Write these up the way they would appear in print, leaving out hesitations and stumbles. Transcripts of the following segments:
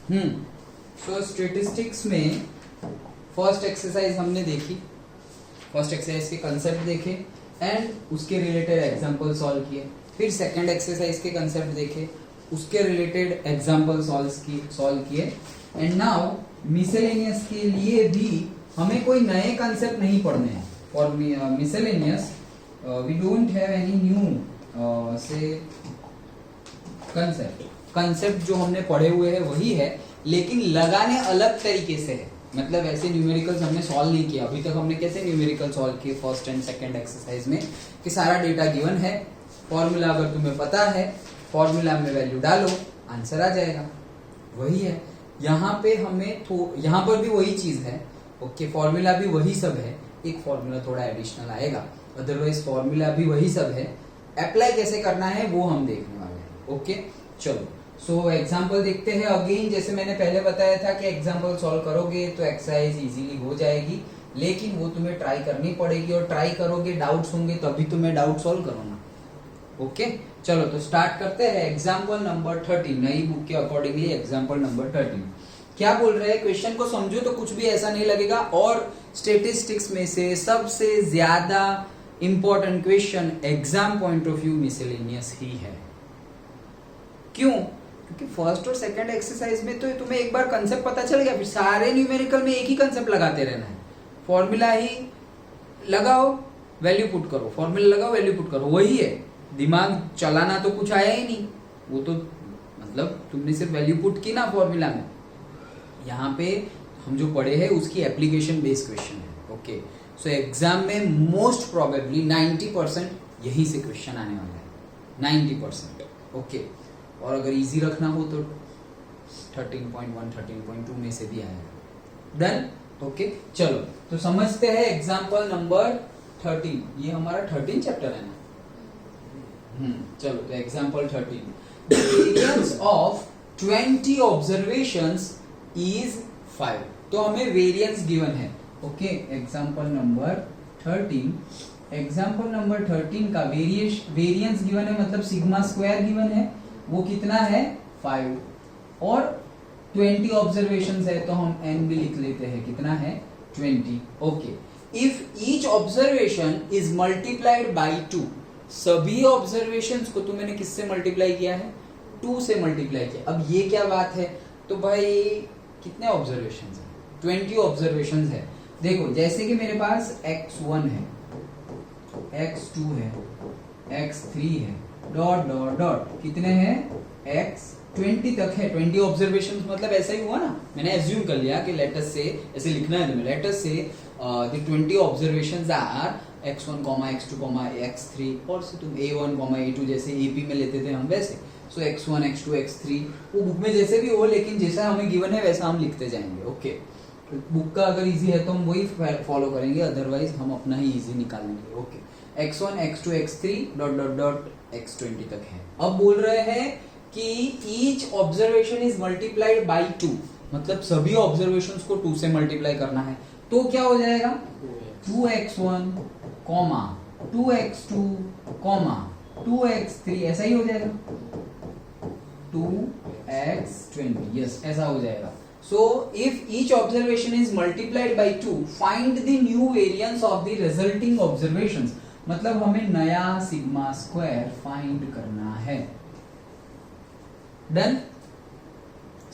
सो statistics में first exercise हमने देखी, फर्स्ट एक्सरसाइज के कंसेप्ट देखे एंड उसके रिलेटेड एग्जांपल सॉल्व किए। फिर सेकंड एक्सरसाइज के कंसेप्ट देखे, उसके रिलेटेड एग्जांपल सॉल्व किए। एंड नाउ मिसेलेनियस के लिए भी हमें कोई नए कंसेप्ट नहीं पढ़ने हैं। For miscellaneous we don't have any new से कंसेप्ट जो हमने पढ़े हुए हैं वही है, लेकिन लगाने अलग तरीके से है। मतलब ऐसे न्यूमेरिकल्स हमने सॉल्व नहीं किया अभी तक। हमने कैसे न्यूमेरिकल सॉल्व किए फर्स्ट एंड सेकंड एक्सरसाइज में कि सारा डेटा गिवन है, फॉर्मूला अगर तुम्हें पता है, फॉर्मूला में वैल्यू डालो, आंसर आ जाएगा। वही है यहाँ पे हमें यहाँ पर भी वही चीज है। ओके, फॉर्मूला भी वही सब है, एक फॉर्मूला थोड़ा एडिशनल आएगा, अदरवाइज फॉर्मूला भी वही सब है। अप्लाई कैसे करना है वो हम देखने वाले हैं। ओके चलो, सो एग्जाम्पल देखते हैं। अगेन जैसे मैंने पहले बताया था कि एग्जाम्पल सॉल्व करोगे तो एक्सरसाइज इजीली हो जाएगी, लेकिन वो तुम्हें ट्राई करनी पड़ेगी, और ट्राई करोगे, डाउट्स होंगे तभी तुम्हें डाउट सॉल्व करूंगा। ओके चलो, तो स्टार्ट करते हैं। एग्जाम्पल नंबर 13, नई बुक के अकॉर्डिंगली एग्जाम्पल नंबर 13 क्या बोल रहे हैं, क्वेश्चन को समझो तो कुछ भी ऐसा नहीं लगेगा। और स्टेटिस्टिक्स में से सबसे ज्यादा important question exam point of view miscellaneous ही है। क्यों? क्योंकि फर्स्ट और सेकंड एक्सरसाइज में तो तुम्हें एक बार कंसेप्ट पता चल गया, फिर सारे न्यूमेरिकल में एक ही कंसेप्ट लगाते रहना है। फॉर्मूला ही लगाओ, वैल्यू पुट करो, फॉर्मूला लगाओ, वैल्यू पुट करो, वही है। दिमाग चलाना तो कुछ आया ही नहीं, वो तो मतलब तुमने सिर्फ वैल्यू पुट की ना फॉर्मूला में। यहाँ पे हम जो पढ़े हैं उसकी एप्लीकेशन बेस्ड क्वेश्चन है। ओके, सो एग्जाम में मोस्ट प्रोबेबली 90% यही से क्वेश्चन आने वाला है, 90%। ओके, और अगर इजी रखना हो तो 13.1 13.2 में से भी आएगा। डन? ओके चलो, तो समझते हैं एग्जाम्पल नंबर 13। ये हमारा 13 चैप्टर है ना। चलो, तो example 13, the variance of 20 observations is 5। तो हमें वेरिएंस गिवन है। Okay, example number 13, example number 13 का वेरिएंस गिवन है, मतलब सिग्मा स्क्वायर गिवन है, वो कितना है 5, और 20 ऑब्जर्वेशंस है तो हम n भी लिख लेते हैं, कितना है 20। Okay, if each observation is multiplied by 2, सभी ऑब्जर्वेशंस को तुमने किससे मल्टीप्लाई किया है, 2 से मल्टीप्लाई किया। अब ये क्या बात है, तो भाई कितने ऑब्जर्वेशंस है, 20 ऑब्जर्वेशंस है। देखो जैसे कि मेरे पास x1 है, x2 है, x3 है, डॉट डॉट डॉट, कितने हैं x20 तक है। 20 ऑब्जर्वेशंस मतलब ऐसा ही हुआ ना, मैंने एज्यूम कर लिया कि लेटस से ऐसे लिखना है तुम्हें, let's say the 20 observations are x1, x2, x3, और से तुम a1, a2 जैसे AP में लेते थे हम वैसे। सो x1, x2, x3 वो बुक में जैसे भी हो, लेकिन जैसा हमें गिवन है वैसा हम लिखते जाएंगे। ओके, बुक का अगर इजी है तो हम वही फॉलो करेंगे, अदरवाइज हम अपना ही इजी निकालेंगे। Okay, x1, x2, x3 dot dot dot x20 तक है। अब बोल रहे हैं कि each observation is multiplied by 2, मतलब सभी ऑब्जर्वेशंस को 2 से मल्टीप्लाई करना है। तो क्या हो जाएगा 2x1, 2x2, 2x3, ऐसा ही हो जाएगा 2x20। यस, ऐसा हो जाएगा। So if each observation is multiplied by 2, find the new variance of the resulting observations। मतलब हमें नया सिग्मा स्क्वायर फाइंड करना है। डन?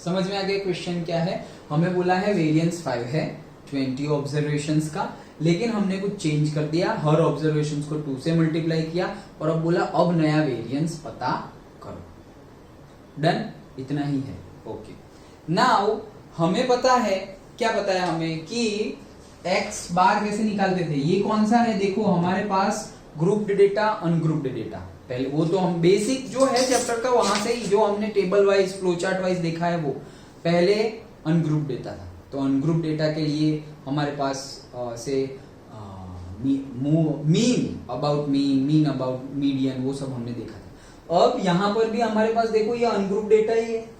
समझ में आ गया क्वेश्चन क्या है। हमें बोला है वेरिएंस 5 है 20 ऑब्जर्वेशंस का, लेकिन हमने कुछ चेंज कर दिया, हर ऑब्जर्वेशंस को 2 से मल्टीप्लाई किया, और अब बोला अब नया वेरिएंस पता करो। डन? इतना ही है। ओके, नाउ हमें पता है, क्या पता है हमें कि x बार कैसे निकालते थे। ये कौन सा है, देखो हमारे पास ग्रुप्ड डेटा, अनग्रुप्ड डेटा। पहले वो तो हम बेसिक जो है चैप्टर का वहां से ही जो हमने टेबल वाइज फ्लोचार्ट वाइज देखा है, वो पहले अनग्रुप्ड डेटा था। तो अनग्रुप्ड डेटा के लिए हमारे पास से mean about mean about median, वो सब हमने देखा था। अब यहाँ पर भी हमारे पास देखो ये अनग्रुप्ड डेटा ही है,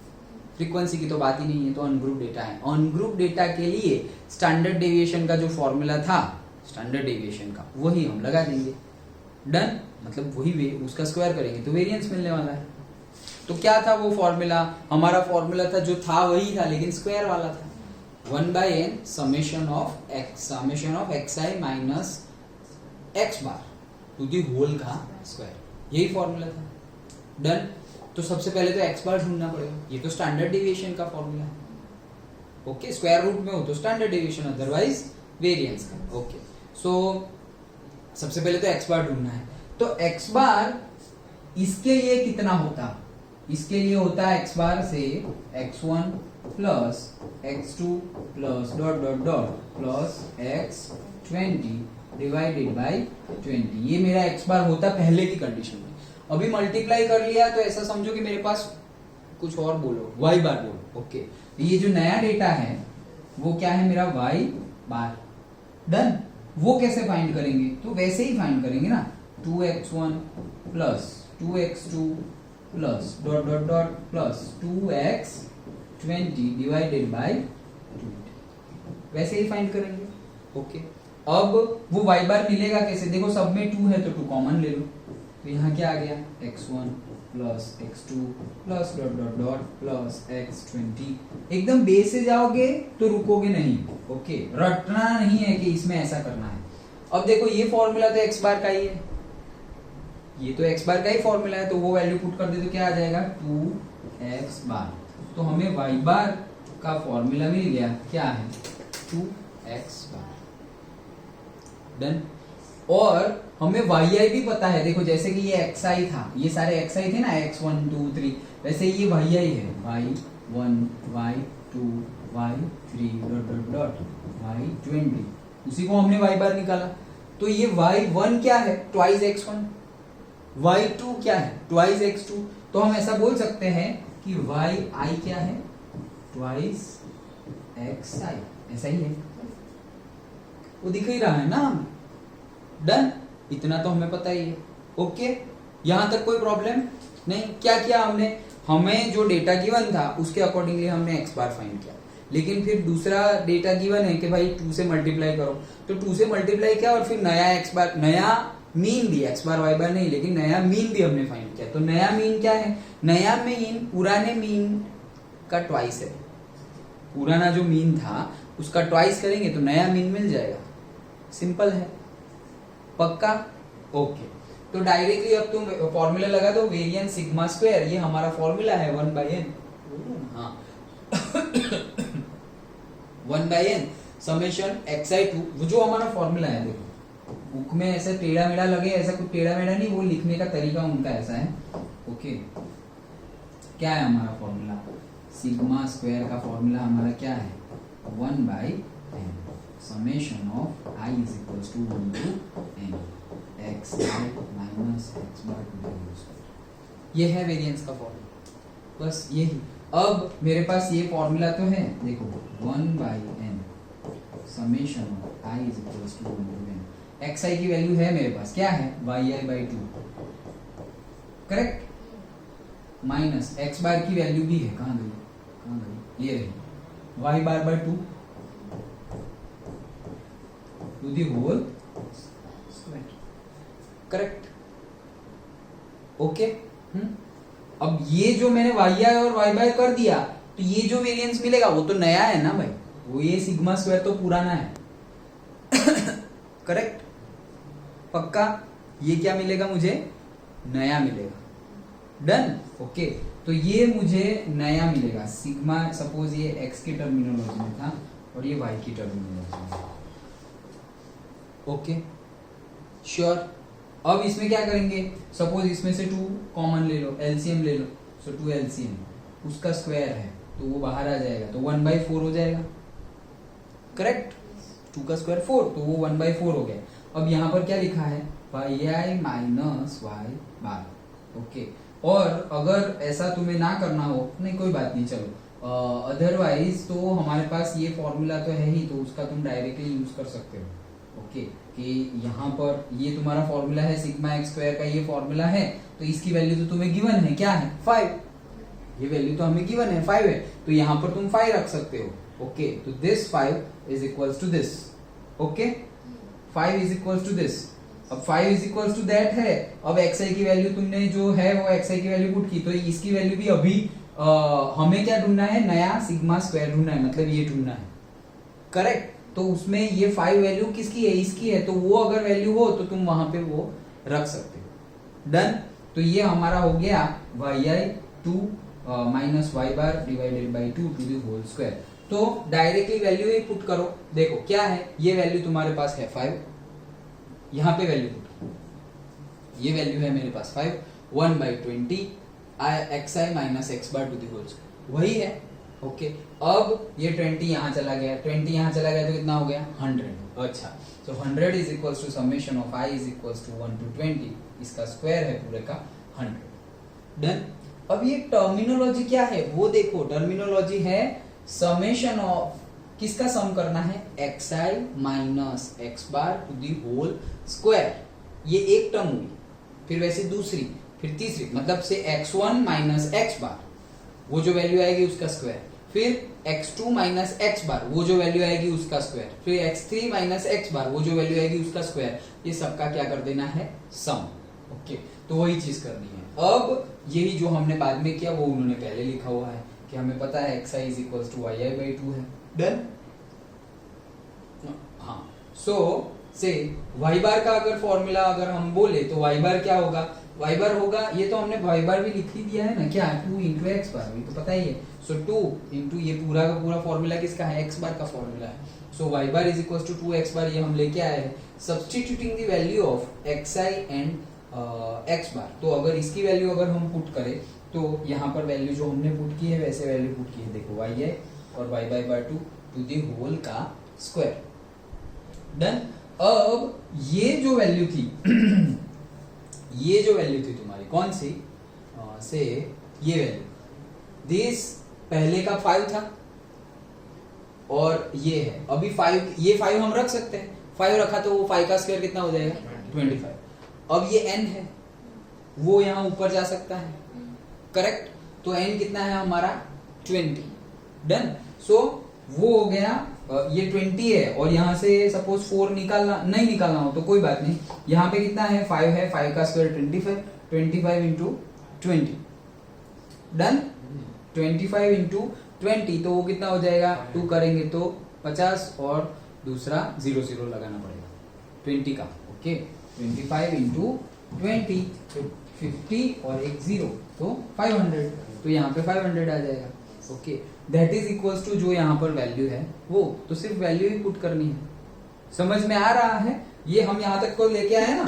फ्रीक्वेंसी की तो बात ही नहीं है, तो अनग्रुप डेटा है। अनग्रुप डेटा के लिए स्टैंडर्ड डेविएशन का जो फॉर्मूला था स्टैंडर्ड डेविएशन का, वही हम लगा देंगे। डन? मतलब वही उसका स्क्वायर करेंगे तो वेरिएंस मिलने वाला है। तो क्या था वो फॉर्मूला? हमारा फॉर्मूला था जो था वही था लेकिन स्क्वायर वाला था, 1/n summation of xi minus x bar to the whole का स्क्वायर, यही फॉर्मूला था। डन। तो सबसे पहले तो x बार ढूंढना पड़ेगा, ये तो स्टैंडर्ड डेविएशन का फॉर्मूला है। ओके, स्क्वायर रूट में हो तो स्टैंडर्ड डेविएशन, अदरवाइज वेरिएंस का। ओके, सो सबसे पहले तो x बार ढूंढना है। तो x बार इसके लिए कितना होता? इसके लिए होता है x बार से x1 plus x2 plus dot dot dot plus x20 divided by 20। ये मेरा x बार होता पहले की कंडीशन में। अभी मल्टीप्लाई कर लिया तो ऐसा समझो कि मेरे पास कुछ और बोलो, y बार बोलो। ओके, ये जो नया डेटा है वो क्या है? मेरा y बार। डन। वो कैसे फाइंड करेंगे? तो वैसे ही फाइंड करेंगे ना, 2x1 plus 2x2 plus dot dot dot plus 2x20 divided by 20, वैसे ही फाइंड करेंगे। ओके, अब वो y बार मिलेगा कैसे? देखो सब में 2 है तो 2 कॉमन ले लो, तो यहाँ क्या आ गया? x1 plus x2 plus dot dot dot plus x20। एकदम बेस से जाओगे तो रुकोगे नहीं। ओके, रटना नहीं है कि इसमें ऐसा करना है। अब देखो ये फॉर्मूला तो x बार का ही है, ये तो x बार का ही फॉर्मूला है, तो वो वैल्यू पुट कर दे तो क्या आ जाएगा? 2x बार। तो हमें y बार का फॉर्मूला मिल गया, क्या है? 2x बार। डन। और हमें yi भी पता है। देखो जैसे कि ये xi था, ये सारे xi थे ना, x1 2 3, वैसे ये yi है, y1 y2 y3 dot dot dot y20, उसी को हमने y बार निकाला। तो ये y1 क्या है? Twice x1। y2 क्या है? Twice x2। तो हम ऐसा बोल सकते हैं कि yi क्या है? Twice xi। ऐसा ही है, वो दिख ही रहा है ना। डन। इतना तो हमें पता ही है। ओके, यहां तक कोई प्रॉब्लम नहीं। क्या किया हमने? हमें जो डेटा गिवन था उसके अकॉर्डिंगली हमने x बार फाइंड किया, लेकिन फिर दूसरा डेटा गिवन है कि भाई 2 से मल्टीप्लाई करो, तो 2 से मल्टीप्लाई किया और फिर नया x बार, नया मीन भी, x बार y बार नहीं, लेकिन नया मीन भी हमने फाइंड किया। तो नया मीन क्या है? नया मीन पुराने मीन का ट्वाइस है। पुराना जो मीन था उसका ट्वाइस करेंगे तो नया मीन मिल जाएगा। सिंपल है, पक्का? ओके, तो डायरेक्टली अब तुम फॉर्मूला लगा दो, वेरिएंस सिग्मा स्क्वायर, ये हमारा फॉर्मूला है 1/n। हाँ 1/n समेशन xi2, वो जो हमारा फॉर्मूला है। देखो बुक में ऐसे टेढ़ा मेढ़ा लगे, ऐसा कुछ टेढ़ा मेढ़ा नहीं, वो लिखने का तरीका उनका ऐसा है। ओके, क्या है हमारा फॉर्मूला? सिग्मा स्क्वायर का फॉर्मूला हमारा क्या है? 1/n summation of i is equals to 1 to n xi minus x bar to the whole square. ये है वेरिएंस का फॉर्मूला, बस यही। अब मेरे पास ये फॉर्मूला तो है, देखो 1/n summation of i is equals to 1 to n। xi की वैल्यू है मेरे पास, क्या है? yi/2, correct? माइनस x बार की वैल्यू भी है, कहाँ गई? ये रही, y bar by 2 to the whole square. Correct? Okay. अब ये जो मैंने yi और y बाय कर दिया, तो ये जो वेरिएंस मिलेगा वो तो नया है ना भाई, वो ये सिग्मा स्क्वायर तो पुराना है। करेक्ट? पक्का? ये क्या मिलेगा मुझे? नया मिलेगा। डन। ओके, तो ये मुझे नया मिलेगा सिग्मा। सपोज ये x की टर्मिनोलॉजी में था और ये y की टर्मिनोलॉजी में। Okay, sure. अब इसमें क्या करेंगे? सपोज इसमें से 2 कॉमन ले लो, एलसीएम ले लो, सो 2 एलसीएम, उसका स्क्वायर है तो वो बाहर आ जाएगा, तो 1/4 हो जाएगा। करेक्ट? 2 का स्क्वायर 4, तो वो 1/4 हो गया। अब यहाँ पर क्या लिखा है? yi माइनस y बार। ओके, और अगर ऐसा तुम्हें ना करना हो, नहीं कोई बात नहीं, चलो अदरवाइज तो हमारे पास ये फॉर्मूला तो है ही, तो उसका तुम डायरेक्टली यूज कर सकते हो। ओके, कि यहाँ पर ये तुम्हारा फॉर्मूला है सिग्मा एक्स स्क्वायर का, ये फॉर्मूला है, तो इसकी वैल्यू तो तुम्हें गिवन है, क्या है? 5। ये वैल्यू तो हमें गिवन है 5 है, तो यहाँ पर तुम 5 रख सकते हो। ओके, तो this 5 is equals to this. Okay, 5 is equals to this. अब 5 इज इक्वल टू दैट है। अब xi की वैल्यू तुमने जो है वो xi की वैल्यू पुट की, तो इसकी वैल्यू भी अभी हमें क्या ढूंढना है, नया सिग्मा स्क्वायर ढूंढना है, मतलब ये ढूंढना है, करेक्ट। तो उसमें ये 5 वैल्यू किसकी है, इसकी है, तो वो अगर वैल्यू हो तो तुम वहां पे वो रख सकते हो। डन। तो ये हमारा हो गया yi2 minus y bar divided by 2 to the whole square. तो डायरेक्टली वैल्यू ही पुट करो। देखो क्या है, ये वैल्यू तुम्हारे पास है 5, यहां पे वैल्यू पुट, ये वैल्यू है मेरे पास 5, 1/20 xi minus x bar to the whole square, वही है। ओके, अब ये 20 यहां चला गया, 20 यहां चला गया तो कितना हो गया 100। अच्छा, तो 100 is equals to summation of i is equals to 1 to 20, इसका स्क्वायर है पूरे का 100। डन। अब ये टर्मिनोलॉजी क्या है वो देखो, टर्मिनोलॉजी है समेशन ऑफ, किसका सम करना है, xi minus x bar to the whole square. ये एक टर्म हुई, फिर वैसे दूसरी, फिर तीसरी, मतलब से x1 माइनस x बार वो जो वैल्यू आएगी उसका स्क्वायर, फिर x2 माइनस x बार वो जो वैल्यू आएगी उसका स्क्वायर, फिर x3 माइनस x बार वो जो वैल्यू आएगी उसका स्क्वायर। ये सबका क्या कर देना है, सम। ओके, तो वही चीज करनी है। अब यही जो हमने बाद में किया वो उन्होंने पहले लिखा हुआ है कि हमें पता है xi is equals to yi/2 है। डन। हाँ, सो से y बार का अगर फॉर्मूला अगर हम बोले तो y बार क्या होगा, y बार होगा, ये तो हमने y बार भी लिख ही दिया है ना, क्या 2 इंटू एक्स बार, ये तो पता ही है। सो 2 इंटू ये पूरा का पूरा फॉर्मूला किसका है, x बार का फॉर्मूला है। So y bar is equals to 2x bar, ये हम लेके आए हैं substituting the value of xi and x bar. तो अगर इसकी वैल्यू अगर हम पुट करें तो यहाँ पर वैल्यू जो हमने पुट की है वैसे वैल्यू पुट की है, देखो yi और y/2 टू द होल का स्क्वायर। डन। अब ये जो वैल्यू थी ये जो वैल्यू थी तुम्हारी कौन सी, से ये वैल्यू, दिस पहले का 5 था और ये है अभी 5, ये 5 हम रख सकते हैं, 5 रखा तो वो 5 का स्क्वायर कितना हो जाएगा 25। अब ये n है वो यहां ऊपर जा सकता है, करेक्ट। तो n कितना है हमारा 20। डन। सो वो हो गया, ये 20 है और यहां से सपोज 4 निकालना नहीं निकालना हो तो कोई बात नहीं, यहां पे कितना है 5 है, 5 का स्क्वायर 25, 25 इंटू 20। डन। 25 इंटू 20 तो वो कितना हो जाएगा, 2 करेंगे तो 50 और दूसरा 0 0 लगाना पड़ेगा 20 का। ओके, 25 इंटू 20 50 और एक 0 तो 500, तो यहाँ पे 500 आ जाएगा। Okay, that is equals to जो यहाँ पर वैल्यू है वो, तो सिर्फ वैल्यू ही पुट करनी है। समझ में आ रहा है, ये हम यहाँ तक को लेके आए ना।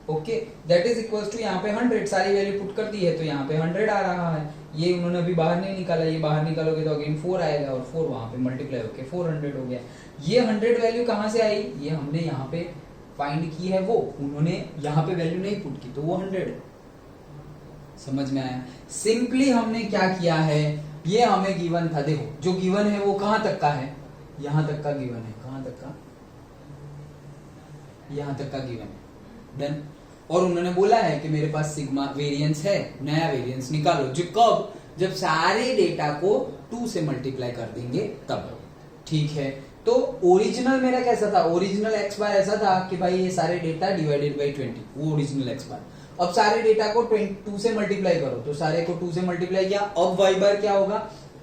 Okay, that is equals to यहाँ पे 100, सारी वैल्यू पुट कर दी है तो यहाँ पे 100 आ रहा है। ये उन्होंने अभी बाहर नहीं निकाला, ये बाहर निकालोगे तो अगेन 4 आएगा और 4 वहां पे मल्टीप्लाई होके 400 हो गया। ये 100 वैल्यू कहाँ से आई, ये हमने यहाँ पे फाइंड की है, वो उन्होंने यहाँ पे वैल्यू नहीं पुट की तो वो 100। समझ में आया। सिंपली हमने क्या किया है, ये हमें गिवन था, देखो जो गिवन है वो कहां तक का है, यहां तक का गिवन है, कहां तक का, यहां तक का गिवन है। डन। और उन्होंने बोला है कि मेरे पास सिग्मा वेरिएंस है, नया वेरिएंस निकालो, जो कब, जब सारे डेटा को 2 से मल्टीप्लाई कर देंगे तब। ठीक है, तो ओरिजिनल मेरा कैसा था, ओरिजिनल एक्स बार ऐसा था कि भाई ये सारे डेटा डिवाइडेड बाई 20, वो ओरिजिनल एक्स बार। अब सारे डेटा को 2 से मल्टीप्लाई करो, तो सारे को 2 से मल्टीप्लाई किया, अब y बार क्या होगा,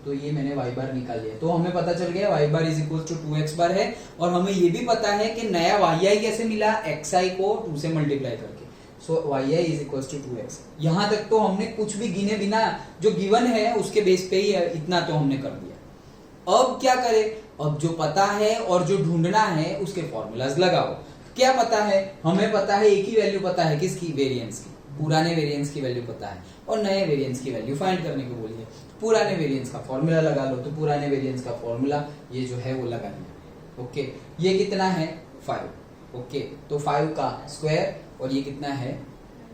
तो ये मैंने y बार निकाल लिया, तो हमें पता चल गया y bar is equal to 2x bar है। और हमें ये भी पता है कि नया yi कैसे मिला, xi को 2 से मल्टीप्लाई करके। So yi is equal to 2x। यहां तक तो हमने कुछ भी गिने बिना, जो गिवन है उसके बेस पे ही इतना तो हमने कर दिया। अब क्या करें, अब जो पता है और जो ढूंढना है उसके फॉर्मूलाज लगाओ। क्या पता है, हमें पता है एक ही वैल्यू पता है, किसकी, वेरिएंस की। पुराने वेरिएंस की वैल्यू पता है और नए वेरिएंस की वैल्यू फाइंड करने को बोलिए। पुराने वेरिएंस का फॉर्मूला लगा लो, तो पुराने वेरिएंस का फॉर्मूला ये जो है वो लगा लिया। ओके, ये कितना है 5। ओके, तो 5 का स्क्वायर और ये कितना है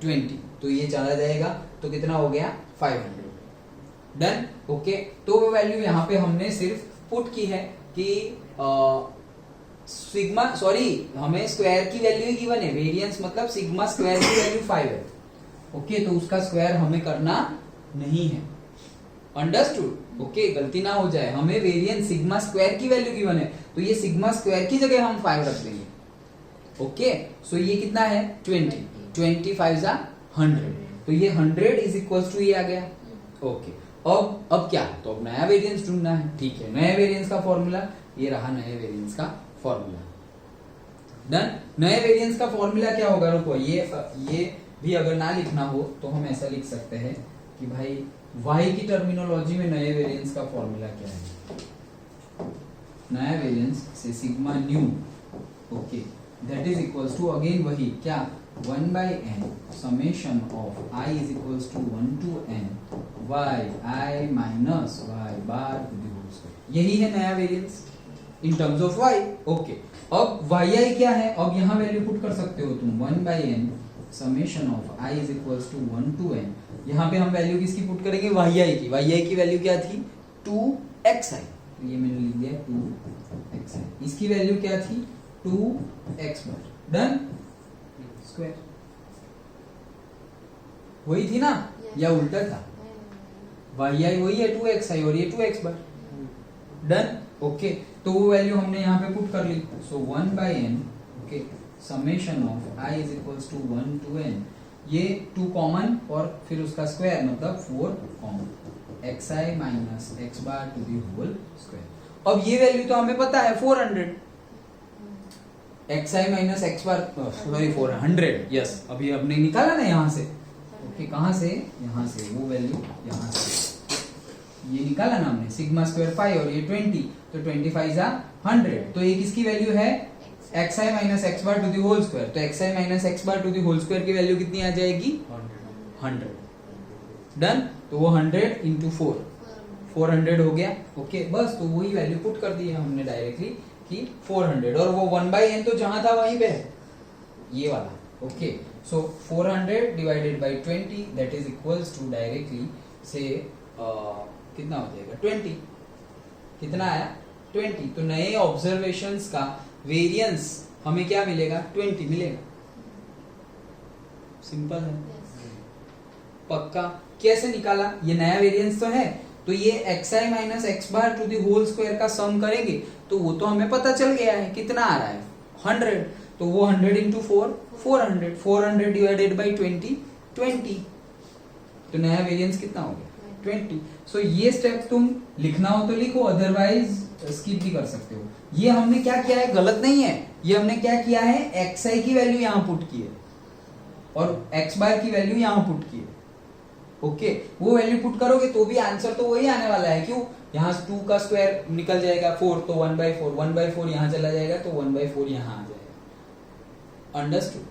20, तो ये चला जाएगा तो कितना हो गया 500। डन। ओके, तो वो वैल्यू यहाँ पे हमने सिर्फ पुट की है कि सिग्मा, सॉरी हमें स्क्वायर की वैल्यू ही गिवन है, वेरिएंस मतलब सिग्मा स्क्वायर की वैल्यू 5 है। ओके, तो उसका स्क्वायर हमें करना नहीं है, अंडरस्टूड। ओके, गलती ना हो जाए, हमें वेरिएंस सिग्मा स्क्वायर की वैल्यू गिवन है, तो ये सिग्मा स्क्वायर की जगह हम 5 रख देंगे। ओके, सो ये कितना है 20, 25 जा 100, तो ये 100 इज इक्वल टू ये आ गया। ओके, अब क्या, तो अब नया वेरिएंस ढूंढना है। ठीक है, नए वेरिएंस का फॉर्मूला ये रहा, नए वेरिएंस का फॉर्मूला डन। नए वेरिएंस का फॉर्मूला क्या होगा, रुको ये भी अगर ना लिखना हो तो हम ऐसा लिख सकते हैं कि भाई y की टर्मिनोलॉजी में नए वेरिएंस का फॉर्मूला क्या है, नया वेरिएंस से sigma new, okay, that is equals to again वही क्या 1/n summation of i is equals to 1 to n yi minus y bar to the whole square. यही है नया variance in terms of y। Okay, अब yi क्या है, अब यहाँ वैल्यू पुट कर सकते हो तुम 1/n summation of i is equals to 1 to n। यहाँ पे हम वैल्यू किसकी पुट करेंगे, yi की वैल्यू क्या थी 2xi, ये मैंने लिख दिया 2xi, इसकी वैल्यू क्या थी 2x बार, डन स्क्वायर। वही थी ना या उल्टा था, yi वही है 2xi और ये 2x बार, डन। ओके, तो वो वैल्यू हमने यहाँ पे पुट कर ली, so 1/n okay summation of i is equals to 1 to n, ये 2 कॉमन और फिर उसका स्क्वायर मतलब 4 common, xi minus x bar to the whole square. अब ये वैल्यू तो हमें पता है 400, xi minus x bar sorry 400, yes अभी हमने निकाला ना यहाँ से, ओके कहाँ से, यहाँ से, वो वैल्यू यहाँ से ये निकाला ना हमने, सिग्मा स्क्वायर 5 और ये 20, तो 25 जा 100, तो ये किसकी वैल्यू है xi minus x bar to the whole square, तो xi minus x bar to the whole square की वैल्यू कितनी आ जाएगी 100, डन। तो वो 100 इंटू 400 हो गया। ओके, बस तो वही वैल्यू पुट कर दी है हमने डायरेक्टली कि 400, और वो 1/n तो जहां था वहीं पे है ये वाला। Okay, so 400 divided by 20 that is equals to directly से कितना हो जाएगा 20, कितना आया 20, तो नए ऑब्जर्वेशंस का वेरिएंस हमें क्या मिलेगा 20 मिलेगा, सिंपल है पक्का। कैसे निकाला, ये नया वेरिएंस तो है, तो ये xi minus x bar to the whole square का सम करेंगे तो वो तो हमें पता चल गया है कितना आ रहा है 100, तो वो 100 इंटू 400, 400 डिवाइडेड बाई 20, तो नया वेरिएंस कितना हो गया 20। सो ये स्टेप तुम लिखना हो तो लिखो, अदरवाइज स्किप भी कर सकते हो। ये हमने क्या किया है, गलत नहीं है, ये हमने क्या किया है xi की वैल्यू यहाँ पुट की है और x बार की वैल्यू यहाँ पुट की है। ओके, वो वैल्यू पुट करोगे तो भी आंसर तो वही आने वाला है, क्यों, यहाँ 2 का स्क्वायर निकल जाएगा 4, तो 1/4, 1/4 यहाँ चला जाएगा तो 1/4 यहाँ आ जाएगा, अंडरस्टूड।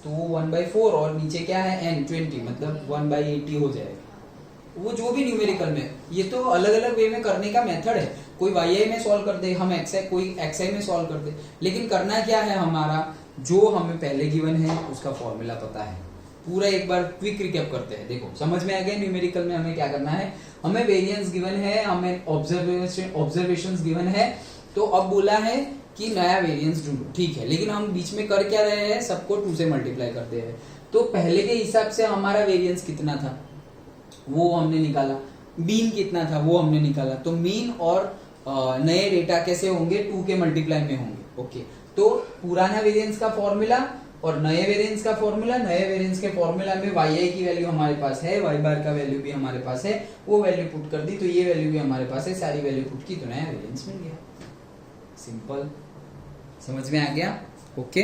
तो वो 1/4 और नीचे क्या है n 20, मतलब 1/80 हो जाएगा। वो जो भी न्यूमेरिकल में, ये तो अलग अलग वे में करने का मेथड है, कोई yi में सॉल्व कर दे, हम कोई xi में सॉल्व कर दे, लेकिन करना क्या है हमारा, जो हमें पहले गिवन है उसका फॉर्मूला पता है। पूरा एक बार क्विक रिकैप करते हैं, देखो समझ में आ गया न्यूमेरिकल में हमें क्या करना है। हमें वेरिएंस गिवन है, हमें ऑब्जर्वेशंस गिवन है, तो अब बोला है कि नया वेरिएंस ढूंढो, ठीक है, लेकिन हम बीच में कर क्या रहे हैं, सबको 2 से मल्टीप्लाई करते हैं। तो पहले के हिसाब से हमारा वेरिएंस कितना था वो हमने निकाला, मीन कितना था वो हमने निकाला, तो मीन और नए डेटा कैसे होंगे 2 के मल्टीप्लाई में होंगे। ओके, तो पुराना वेरिएंस का फॉर्मूला और नए वेरिएंस का फॉर्मूला, नए वेरिएंस के फॉर्मूला में yi की वैल्यू हमारे पास है, y बार का वैल्यू भी हमारे पास है, वो वैल्यू पुट कर दी तो ये वैल्यू भी हमारे पास है, सारी वैल्यू पुट की तो नया वेरिएंस मिल गया, सिंपल, समझ में आ गया। ओके।